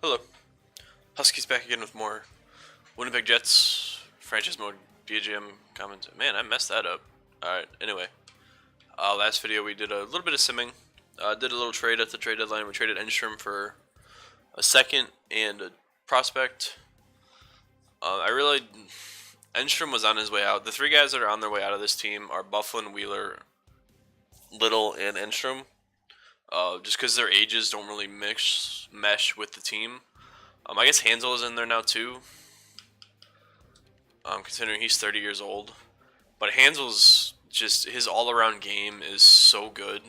Hello. Huskies back again with more Winnipeg Jets franchise mode BGM comments. Man, I messed that up. Alright, anyway. Last video we did a little bit of simming. Did a little trade at the trade deadline. We traded Enstrom for a second and a prospect. Enstrom was on his way out. The three guys that are on their way out of this team are Bufflin, Wheeler, Little, and Enstrom. Just because their ages don't really mesh with the team. I guess Hansel is in there now too. Considering he's 30 years old. But Hansel's just, his all-around game is so good.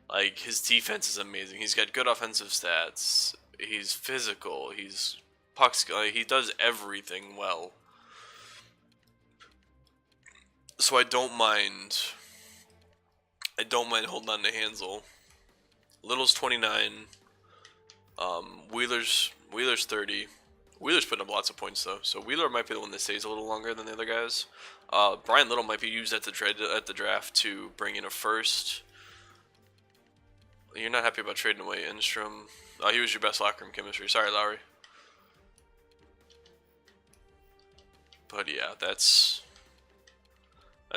Like, his defense is amazing. He's got good offensive stats. He's physical. He's he does everything well. So I don't mind holding on to Hansel. Little's 29. Wheeler's 30. Wheeler's putting up lots of points though, so Wheeler might be the one that stays a little longer than the other guys. Brian Little might be used at the draft to bring in a first. You're not happy about trading away Enstrom. He was your best locker room chemistry. Sorry, Lowry. But yeah, that's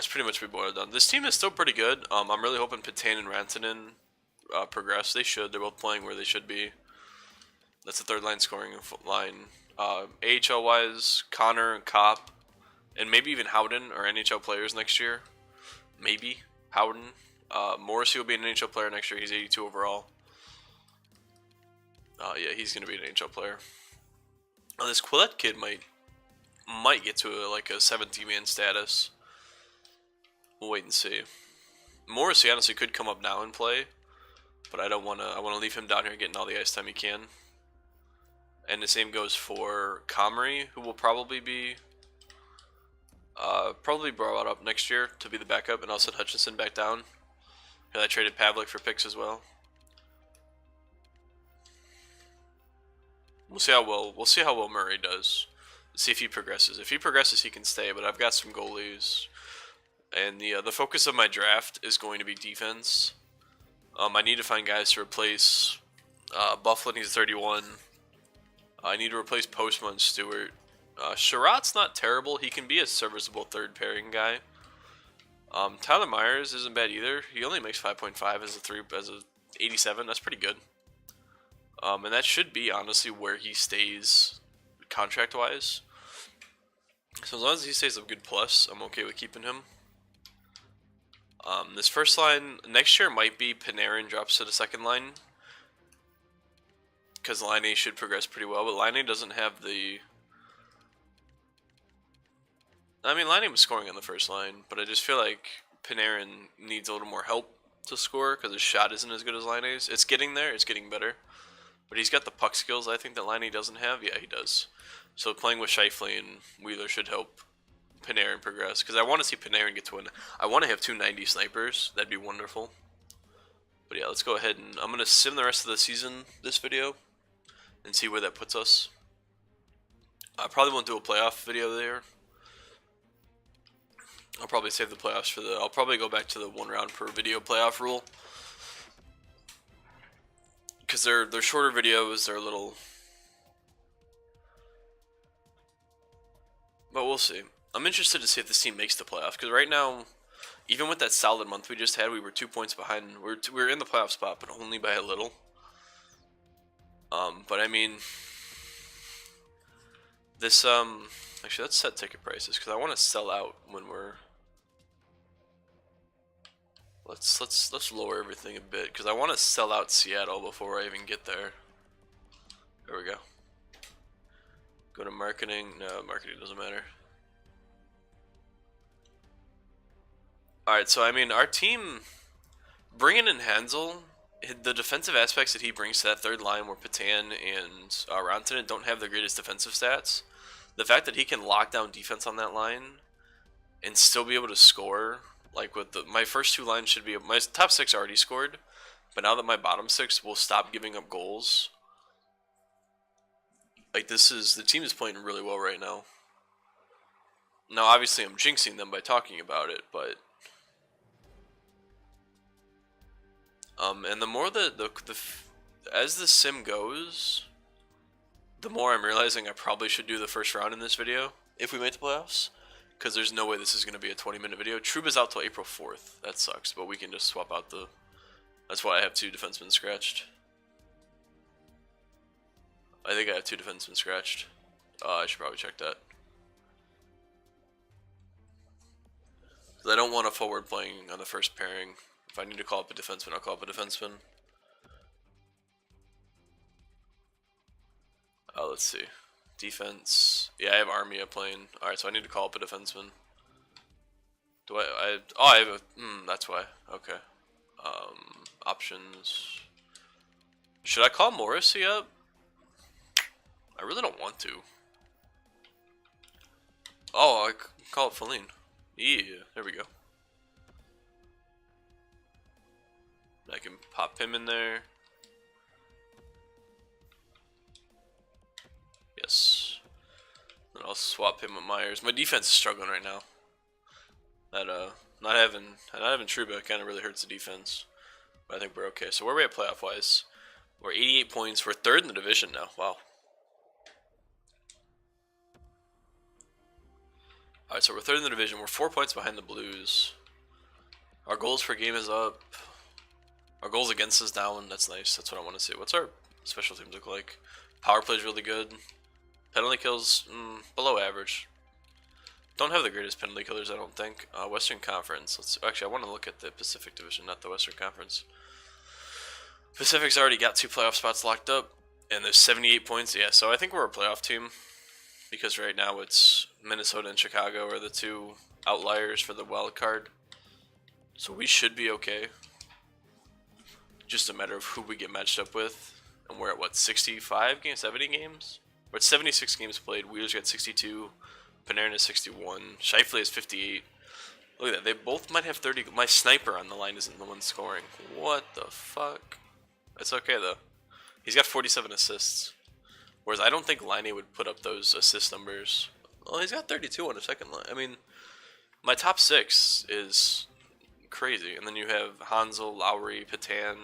pretty much what we boiled down. This team is still pretty good. I'm really hoping Petain and Rantanen progress. They should. They're both playing where they should be. That's the third line scoring line. AHL wise, Connor and Kopp, and maybe even Howden are NHL players next year. Maybe Howden. Morrissey will be an NHL player next year. He's 82 overall. Yeah, he's gonna be an NHL player. This Quillette kid might get to like a 17-man status. We'll wait and see. Morrissey honestly could come up now and play, but I don't wanna. I wanna leave him down here getting all the ice time he can. And the same goes for Comrie, who will probably be brought up next year to be the backup, and I'll send Hutchinson back down. And I traded Pavlik for picks as well. We'll see how well Murray does. See if he progresses. If he progresses, he can stay. But I've got some goalies, and the focus of my draft is going to be defense. I need to find guys to replace Bufflin. He's 31. I need to replace Postma and Stewart. Sherratt's not terrible. He can be a serviceable third pairing guy. Tyler Myers isn't bad either. He only makes 5.5 as a 87. That's pretty good. And that should be honestly where he stays contract wise. So as long as he stays a good plus, I'm okay with keeping him. This first line next year might be Panarin drops to the second line, because Line A should progress pretty well, but Line A doesn't have the... I mean, Line A was scoring on the first line, but I just feel like Panarin needs a little more help to score, because his shot isn't as good as Line A's. It's getting there, it's getting better. But he's got the puck skills I think that Line A doesn't have. Yeah, he does. So playing with Scheifele and Wheeler should help Panarin progress, because I want to see Panarin get to win. I want to have 290 snipers. That'd be wonderful. But yeah, let's go ahead and I'm going to sim the rest of the season this video and see where that puts us. I probably won't do a playoff video there. I'll probably save the playoffs for I'll probably go back to the 1 round per video playoff rule, because they're shorter videos. They're a little, but we'll see. I'm interested to see if this team makes the playoff, because right now, even with that solid month we just had, we were 2 points behind. We're in the playoff spot, but only by a little. But I mean, this actually let's set ticket prices, because I want to sell out when we're. Let's lower everything a bit, because I want to sell out Seattle before I even get there. There we go. Go to marketing. No, marketing doesn't matter. Alright, so I mean, our team, bringing in Hansel, the defensive aspects that he brings to that third line where Petain and Rantanen don't have the greatest defensive stats, the fact that he can lock down defense on that line and still be able to score, like with my first 2 lines should be, my top 6 already scored, but now that my bottom 6 will stop giving up goals, like the team is playing really well right now. Now obviously I'm jinxing them by talking about it, but and the more as the sim goes, the more I'm realizing I probably should do the first round in this video if we make the playoffs, because there's no way this is going to be a 20-minute video. Trouba's out till April 4th. That sucks, but we can just swap out the... That's why I have 2 defensemen scratched. I think I have 2 defensemen scratched. I should probably check that. I don't want a forward playing on the first pairing. If I need to call up a defenseman, I'll call up a defenseman. Let's see. Defense. Yeah, I have Armia playing. Alright, so I need to call up a defenseman. Do I have a... that's why. Okay. Options. Should I call Morrissey up? I really don't want to. Oh, I call it Feline. Yeah, there we go. I can pop him in there. Yes. Then I'll swap him with Myers. My defense is struggling right now. That not having Trouba kind of really hurts the defense. But I think we're okay. So where are we at playoff wise? We're 88 points. We're 3rd in the division now. Wow. Alright, so we're 3rd in the division. We're 4 points behind the Blues. Our goals per game is up. Our goals against is down. That's nice. That's what I want to see. What's our special teams look like? Power play is really good. Penalty kills, below average. Don't have the greatest penalty killers, I don't think. Western Conference. Actually, I want to look at the Pacific Division, not the Western Conference. Pacific's already got 2 playoff spots locked up, and there's 78 points. Yeah, so I think we're a playoff team, because right now it's Minnesota and Chicago are the 2 outliers for the wild card. So we should be okay. Just a matter of who we get matched up with. And we're at, what, 65 games? 70 games? We're at 76 games played. Wheeler's got 62. Panarin has 61. Scheifele has 58. Look at that. They both might have 30. My sniper on the line isn't the one scoring. What the fuck? It's okay, though. He's got 47 assists. Whereas I don't think Laine would put up those assist numbers. Well, he's got 32 on the second line. I mean, my top 6 is crazy. And then you have Hansel, Lowry, Patan.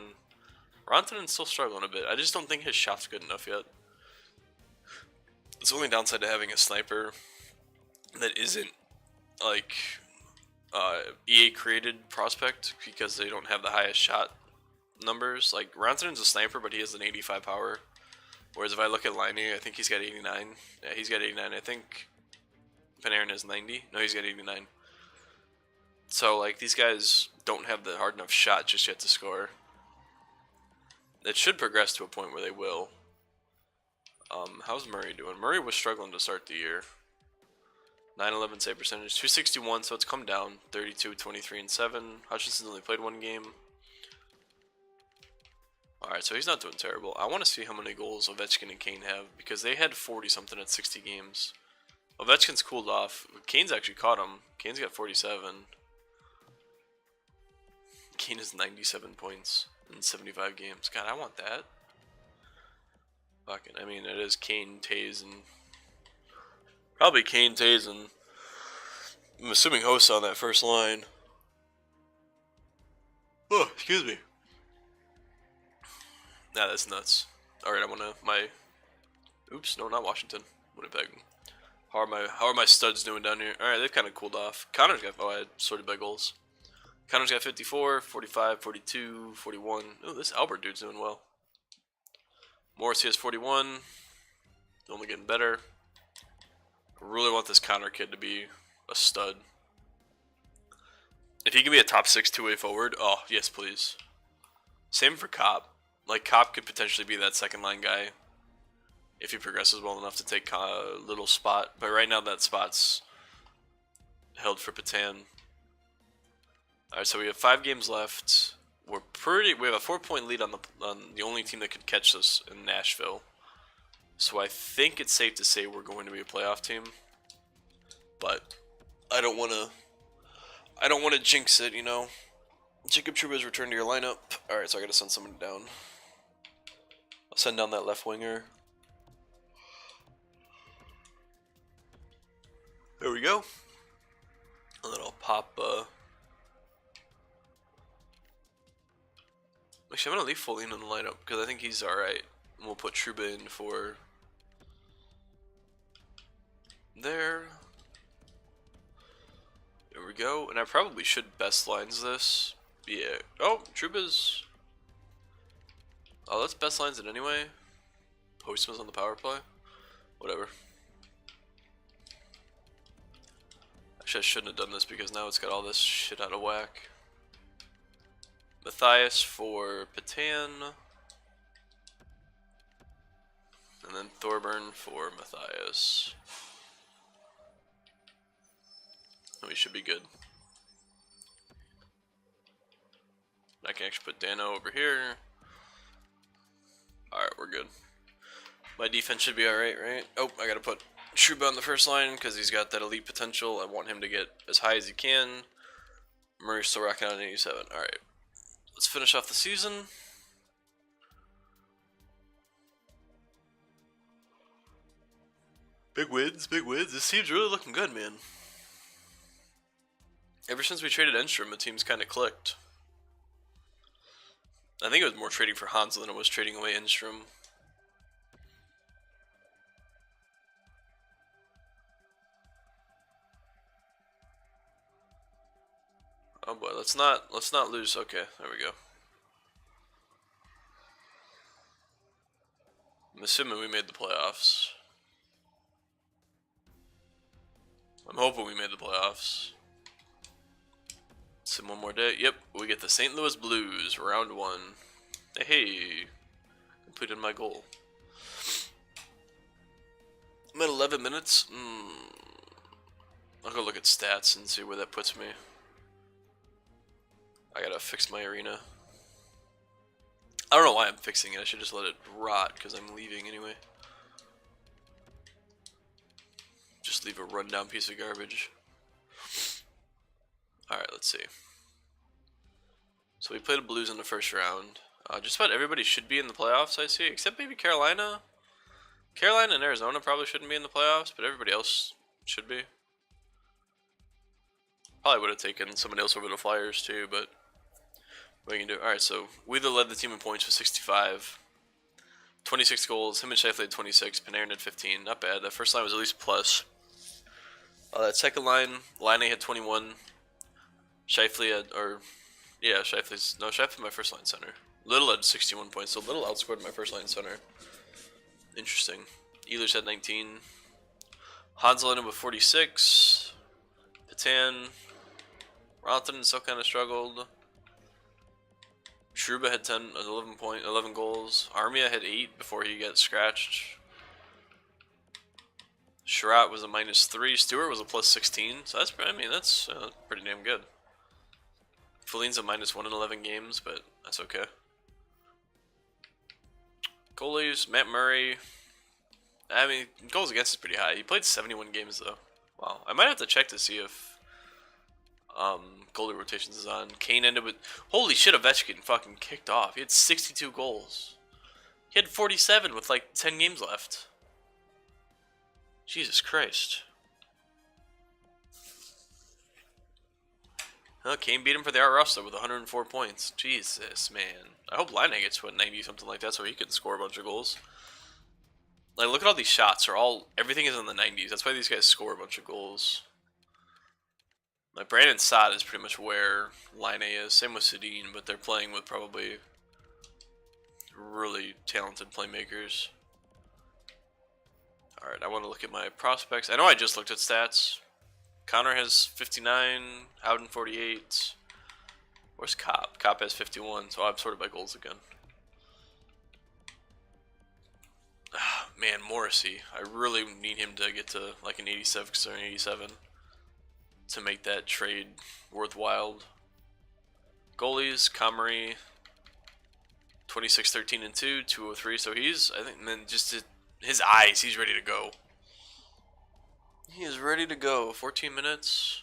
Rantanen's still struggling a bit. I just don't think his shot's good enough yet. It's the only downside to having a sniper that isn't like EA created prospect, because they don't have the highest shot numbers. Like Rantanen's a sniper, but he has an 85 power. Whereas if I look at Laine, I think he's got 89. Yeah, he's got 89. I think Panarin has 90. No, he's got 89. So like these guys don't have the hard enough shot just yet to score. It should progress to a point where they will. How's Murray doing? Murray was struggling to start the year. 9-11 save percentage, 261, so it's come down. 32, 23, and 7. Hutchinson's only played 1 game. Alright, so he's not doing terrible. I want to see how many goals Ovechkin and Kane have, because they had 40-something at 60 games. Ovechkin's cooled off. Kane's actually caught him. Kane's got 47. Kane has 97 points in 75 games. God, I want that. Fucking, I mean, it is Kane, Taze, and... Probably Kane, Taze, and... I'm assuming Hossa on that first line. Oh, excuse me. Nah, that's nuts. Alright, I wanna... Oops, no, not Washington. Winnipeg. How are my studs doing down here? Alright, they've kind of cooled off. Connor's got... Oh, I had sorted by goals. Connor's got 54, 45, 42, 41. Oh, this Albert dude's doing well. Morrissey has 41. Only getting better. I really want this Connor kid to be a stud. If he can be a top 6 two-way forward, oh, yes, please. Same for Cobb. Like, Cobb could potentially be that second line guy if he progresses well enough to take a little spot. But right now, that spot's held for Patan. Alright, so we have 5 games left. We have a 4-point lead on the only team that could catch us in Nashville. So I think it's safe to say we're going to be a playoff team. But I don't want to jinx it, you know. Jacob Trouba's returned to your lineup. Alright, so I got to send somebody down. I'll send down that left winger. There we go. And then I'll pop actually, I'm going to leave Foligno in the lineup because I think he's alright. And we'll put Trouba in for there. There we go. And I probably should best lines this. Yeah. Oh, Trouba's. Oh, let's best lines it anyway. Postman's on the power play. Whatever. Actually, I shouldn't have done this because now it's got all this shit out of whack. Matthias for Patan. And then Thorburn for Matthias. We should be good. I can actually put Dano over here. Alright, we're good. My defense should be alright, right? Oh, I gotta put Trouba on the first line because he's got that elite potential. I want him to get as high as he can. Murray's still rocking out an 87. Alright. Let's finish off the season. Big wins, big wins. This team's really looking good, man. Ever since we traded Enstrom, the team's kind of clicked. I think it was more trading for Hansel than it was trading away Enstrom. Oh boy, let's not lose. Okay, there we go. I'm assuming we made the playoffs. I'm hoping we made the playoffs. Sim one more day. Yep, we get the St. Louis Blues, round 1. Hey, completed my goal. I'm at 11 minutes. I'll go look at stats and see where that puts me. I gotta fix my arena. I don't know why I'm fixing it. I should just let it rot because I'm leaving anyway. Just leave a rundown piece of garbage. Alright, let's see. So we played the Blues in the first round. Just about everybody should be in the playoffs, I see, except maybe Carolina. Carolina and Arizona probably shouldn't be in the playoffs, but everybody else should be. Probably would have taken somebody else over the Flyers too, but what are you gonna do? Alright, so Wheeler led the team in points with 65. 26 goals. Him and Scheifele had 26. Panarin had 15. Not bad. That first line was at least plus. That second line, Line had 21. Scheifele had, Scheifele my first line center. Little had 61 points, so Little outscored my first line center. Interesting. Ehlers had 19. Hansel ended with 46. Patan. Ronton still kind of struggled. Trouba had 11 goals. Armia had 8 before he got scratched. Sherratt was a -3. Stewart was a +16. So that's pretty damn good. Feline's a -1 in 11 games, but that's okay. Goalies, Matt Murray. I mean, goals against is pretty high. He played 71 games though. Wow. I might have to check to see if goalie rotations is on. Kane ended with, holy shit, Ovechkin fucking kicked off. He had 62 goals. He had 47 with like 10 games left. Jesus Christ. Well, Kane beat him for the Art Roster with 104 points. Jesus, man. I hope Line gets to 90 something like that so he can score a bunch of goals. Like, look at all these shots. Everything is in the 90s. That's why these guys score a bunch of goals. Like, Brandon Saad is pretty much where Line is. Same with Sedin, but they're playing with probably really talented playmakers. Alright, I want to look at my prospects. I know I just looked at stats. Connor has 59, Howden 48. Where's Copp? Copp has 51, so I'm sorted by goals again. Man, Morrissey. I really need him to get to like an 86 or an 87 to make that trade worthwhile. Goalies, Comrie, 26, 13, and 2, 203. So he's, I think, and then just his eyes, he's ready to go. He is ready to go. 14 minutes.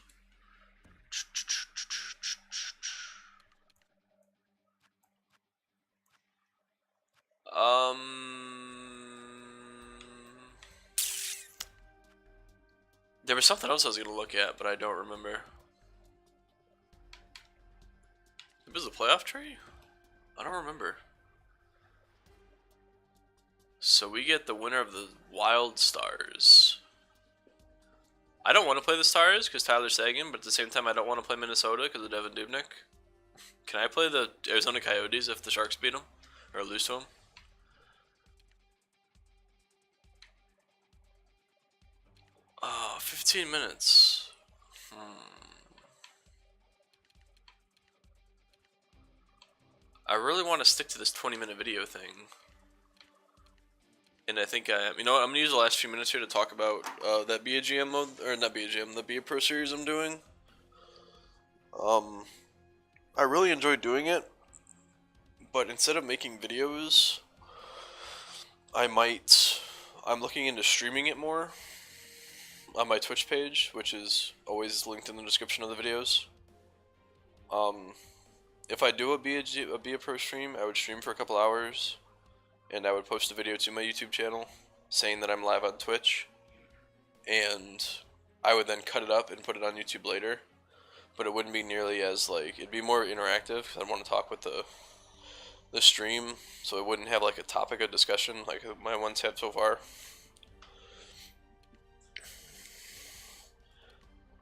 There was something else I was going to look at, but I don't remember. It was a playoff tree? I don't remember. So we get the winner of the Wild Stars. I don't want to play the Stars because Tyler Seguin, but at the same time, I don't want to play Minnesota because of Devin Dubnyk. Can I play the Arizona Coyotes if the Sharks beat them or lose to them? 15 minutes. I really want to stick to this 20-minute video thing. And I think you know what, I'm going to use the last few minutes here to talk about that BAGM mode, or not BAGM, the BA Pro series I'm doing. I really enjoy doing it, but instead of making videos, I'm looking into streaming it more on my Twitch page, which is always linked in the description of the videos. If I do a BA Pro stream, I would stream for a couple hours, and I would post a video to my YouTube channel saying that I'm live on Twitch, and I would then cut it up and put it on YouTube later. But it wouldn't be nearly as it'd be more interactive. I'd want to talk with the stream, so it wouldn't have like a topic of discussion like my ones have so far.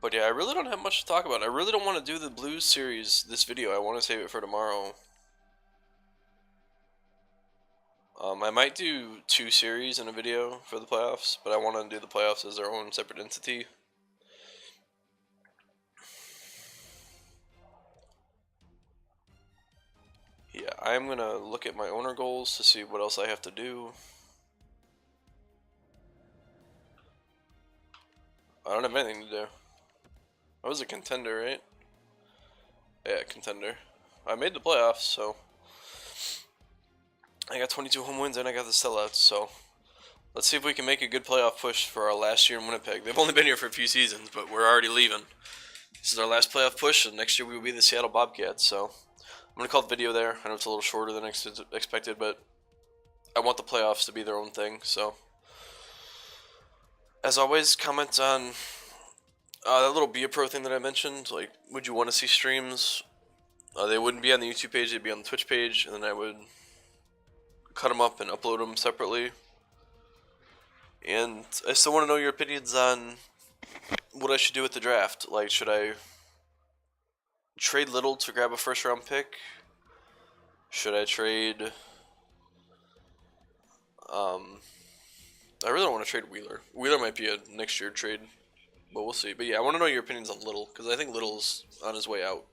But yeah, I really don't have much to talk about. I really don't want to do the Blues series this video. I want to save it for tomorrow. I might do 2 series in a video for the playoffs, but I want to do the playoffs as their own separate entity. Yeah, I'm going to look at my owner goals to see what else I have to do. I don't have anything to do. I was a contender, right? Yeah, contender. I made the playoffs, so I got 22 home wins and I got the sellouts, so let's see if we can make a good playoff push for our last year in Winnipeg. They've only been here for a few seasons, but we're already leaving. This is our last playoff push, and next year we will be the Seattle Bobcats, so I'm going to call the video there. I know it's a little shorter than expected, but I want the playoffs to be their own thing, so as always, comment on that little Be a Pro thing that I mentioned. Like, would you want to see streams? They wouldn't be on the YouTube page, they'd be on the Twitch page, and then I would cut them up and upload them separately. And I still want to know your opinions on what I should do with the draft. Like, should I trade Little to grab a first round pick? Should I trade I really don't want to trade Wheeler. Wheeler might be a next year trade, but we'll see. But yeah, I want to know your opinions on Little, because I think Little's on his way out.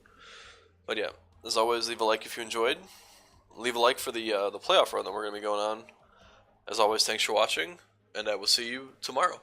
But yeah, as always, leave a like if you enjoyed. Leave a like for the playoff run that we're going to be going on. As always, thanks for watching, and I will see you tomorrow.